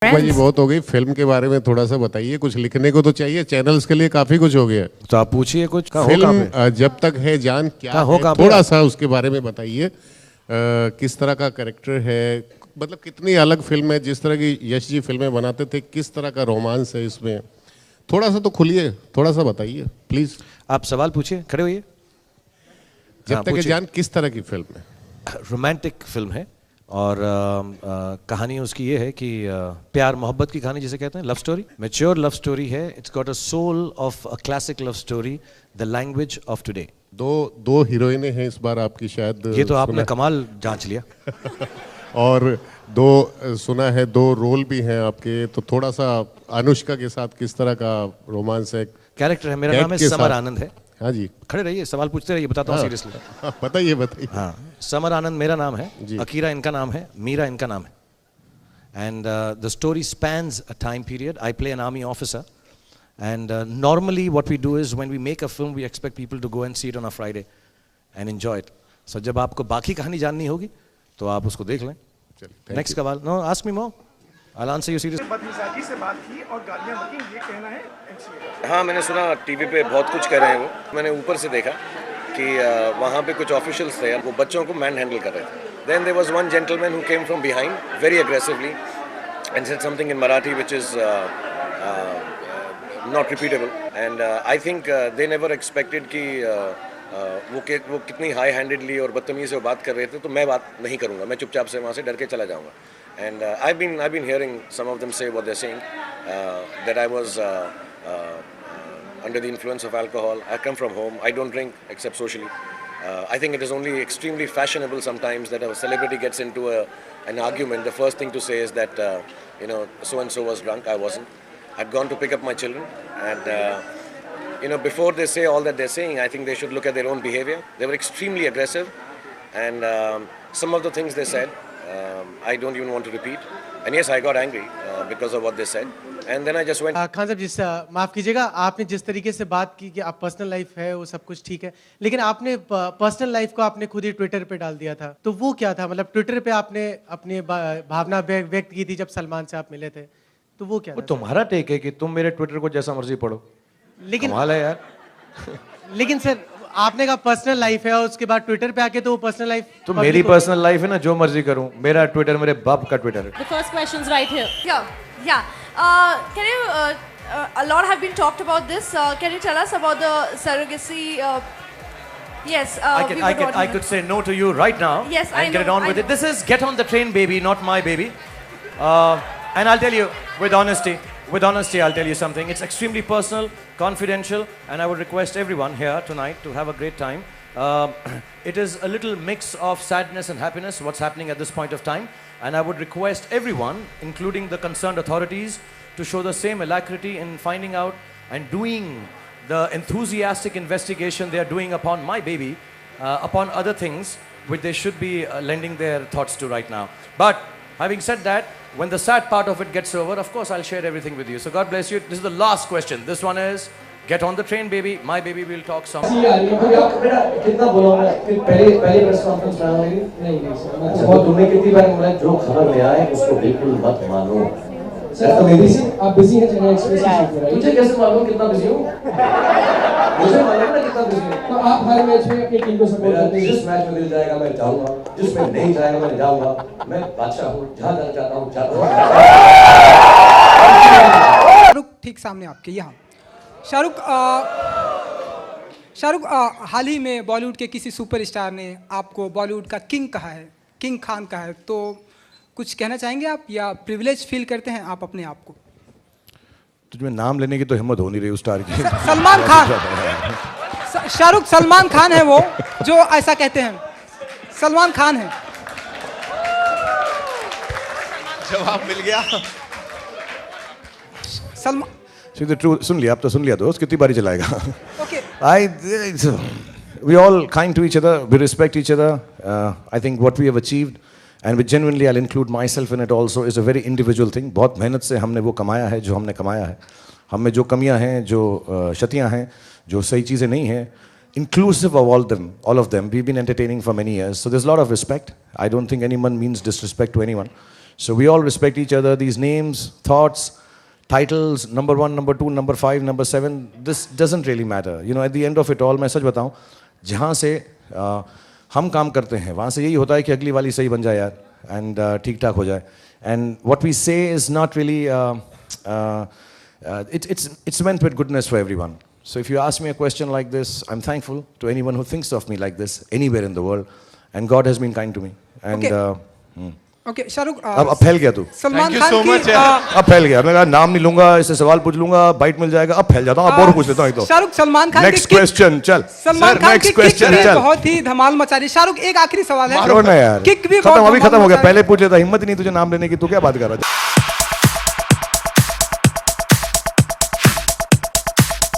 जी बहुत हो गई। फिल्म के बारे में थोड़ा सा बताइए, कुछ लिखने को तो चाहिए, चैनल्स के लिए काफी कुछ हो गया। तो आप पूछिए कुछ। फिल्म जब तक है जान क्या है, थोड़ा सा उसके बारे में बताइए। किस तरह का कैरेक्टर है, मतलब कितनी अलग फिल्म है। जिस तरह की यश जी फिल्में बनाते थे, किस तरह का रोमांस है इसमें, थोड़ा सा तो खुलिए, थोड़ा सा बताइए प्लीज। आप सवाल पूछिए, खड़े होइए। जब तक है जान किस तरह की फिल्म है? रोमांटिक फिल्म है और कहानी उसकी ये है कि प्यार मोहब्बत की कहानी जिसे कहते हैं, love story, mature love story है। It's got a soul of a classic love story, the language of today. दो हीरोइनें हैं इस बार आपकी, शायद ये तो आपने कमाल जांच लिया। और सुना है दो रोल भी हैं आपके, तो थोड़ा सा अनुष्का के साथ किस तरह का रोमांस है? कैरेक्टर है, मेरा नाम है समर आनंद है। हाँ जी, खड़े रहिए, सवाल पूछते रहिए, बताता हूँ सीरियसली। बताइए बताइए। हाँ, समर आनंद मेरा नाम है, अकीरा इनका नाम है, मीरा इनका नाम है। And the story spans a time period. I play an army officer and normally what we do is when we make a film we expect people to go and see it on a Friday and enjoy it. So जब आपको बाकी कहानी जाननी होगी तो आप उसको देख लें। नेक्स्ट सवाल। No, ask me more, I'll answer you seriously. बदमिजाजी से बात की और गालियां बकीं, ये कहना है MCA। हाँ, मैंने सुना टीवी पे बहुत कुछ कह रहे हैं वो। मैंने ऊपर से देखा कि वहाँ पे कुछ ऑफिशियल्स थे, वो बच्चों को मैन हैंडल कर रहे थे। Then there was one gentleman who came from behind very aggressively and said something in Marathi which is not repeatable, and I think they never expected कि वो कितनी हाई हैंडेडली और बदतमीजी से बात कर रहे थे। तो मैं बात नहीं करूँगा, मैं चुपचाप से वहाँ से डर के चला जाऊँगा। And I've been hearing some of them say what they're saying, that I was under the influence of alcohol. I come from home, I don't drink except socially. I think it is only extremely fashionable sometimes that a celebrity gets into an argument. The first thing to say is that so and so was drunk. I wasn't. I'd gone to pick up my children, and before they say all that they're saying, I think they should look at their own behavior. They were extremely aggressive, and some of the things they said, I don't even want to repeat. And yes, I got angry because of what they said, and then I just went. Khan साहब, जिस माफ़ कीजिएगा, आपने जिस तरीके से बात की कि आप पर्सनल लाइफ है वो सब कुछ ठीक है, लेकिन आपने पर्सनल लाइफ को आपने खुद ही ट्विटर पे डाल दिया था, तो वो क्या था? मतलब ट्विटर पे आपने अपनी भावना व्यक्त की थी जब सलमान से आप मिले थे, तो वो क्या था? तुम्हारा टेक है कि तुम मेरे ट्विटर को जैसा मर्जी पढ़ो, लेकिन कमाल है यार। लेकिन सर, आपने कहा पर्सनल लाइफ है और उसके बाद ट्विटर पे आके तो वो पर्सनल लाइफ तो मेरी पर्सनल लाइफ है ना, जो मर्जी करूं। मेरा ट्विटर मेरे बाप का ट्विटर है। The first question's right here. Yeah. Can you? A lot have been talked about this. Can you tell us about the surrogacy? Yes. I could say no to you right now. Yes, and I get know, on with it. This is Get on the Train Baby, not my baby. And I'll tell you with honesty, I'll tell you something. It's extremely personal, confidential, and I would request everyone here tonight to have a great time. It is a little mix of sadness and happiness, what's happening at this point of time. And I would request everyone, including the concerned authorities, to show the same alacrity in finding out and doing the enthusiastic investigation they are doing upon my baby, upon other things which they should be lending their thoughts to right now. But having said that, when the sad part of it gets over, of course I'll share everything with you. So God bless you. This is the last question. This one is, get on the train baby, my baby will talk some. कितना बोला मैं फिर पहले press conference में आया नहीं sir बहुत तुमने कितनी बार बोला जो खबर में आए उसको बिल्कुल मत मानो सर। तो बिजी, आप बिजी हैं चैनल एक्सप्रेस में, तुझे कैसे मालूम कितना बिजी हूं? मुझे मालूम ना कितना बिजी हूं। तो आप हर मैच में अपनी टीम को सपोर्ट करते हैं? जिस मैच में मिल जाएगा मैं जाऊंगा, जिसमें नहीं जाएगा मैं जाऊंगा। मैं बादशाह हूं, जहां जाना चाहता हूं जाता हूं। शाहरुख ठीक सामने आपके यहाँ। शाहरुख हाल ही में बॉलीवुड के किसी सुपरस्टार ने आपको बॉलीवुड का किंग कहा है, किंग खान कहा है, तो कुछ कहना चाहेंगे आप या प्रिविलेज फील करते हैं आप अपने आप को? तुझमें नाम लेने की तो हिम्मत हो नहीं रही उस स्टार की। सलमान खान। शाहरुख सलमान खान है वो जो ऐसा कहते हैं, सलमान खान है। जवाब मिल गया। सलमान सुन लिया, अब तो सुन लिया दोस्त, कितनी बारी चलाएगा? We all kind to each other, we respect each other. I think what we have achieved, and which genuinely I'll include myself in it also, is a very individual thing. बहुत मेहनत से हमने वो कमाया है जो हमने कमाया है। हम में जो कमियां हैं, जो क्षतियां हैं, जो सही चीज़ें नहीं हैं, inclusive of all of them, we've been entertaining for many years. So there's a lot of respect. I don't think anyone means disrespect to anyone. So we all respect each other. These names, thoughts, titles, number 1, number 2, number 5, number 7, this doesn't really matter. You know, at the end of it all, मैं सच बताऊं, जहाँ से हम काम करते हैं वहाँ से यही होता है कि अगली वाली सही बन जाए यार, and ठीक ठाक हो जाए. And what we say is not really, it's meant with goodness for everyone. So if you ask me a question like this, I'm thankful to anyone who thinks of me like this anywhere in the world, and God has been kind to me. And okay Shahrukh, अब फैल गया तू. सलमान खान की अब फैल गया. मैं कहा नाम नहीं लूंगा, इससे सवाल पूछ लूंगा, बाइट मिल जाएगा. अब फैल जाता हूँ. अब और पूछ लेता हूँ एक तो. शाहरुख, सलमान खान नेक्स्ट क्वेश्चन चल. सलमान खान की किक भी चल. बहुत ही धमाल मचा रही. शाहरुख, एक आखिरी सवाल है. छोड़ ना यार. किक भी खत्म, बहुत अभी खत्म हो गया. धमाल मचा रही. पहले पूछ लेता. हिम्मत नहीं तुझे नाम लेने की. तू क्या बात कर रहा है?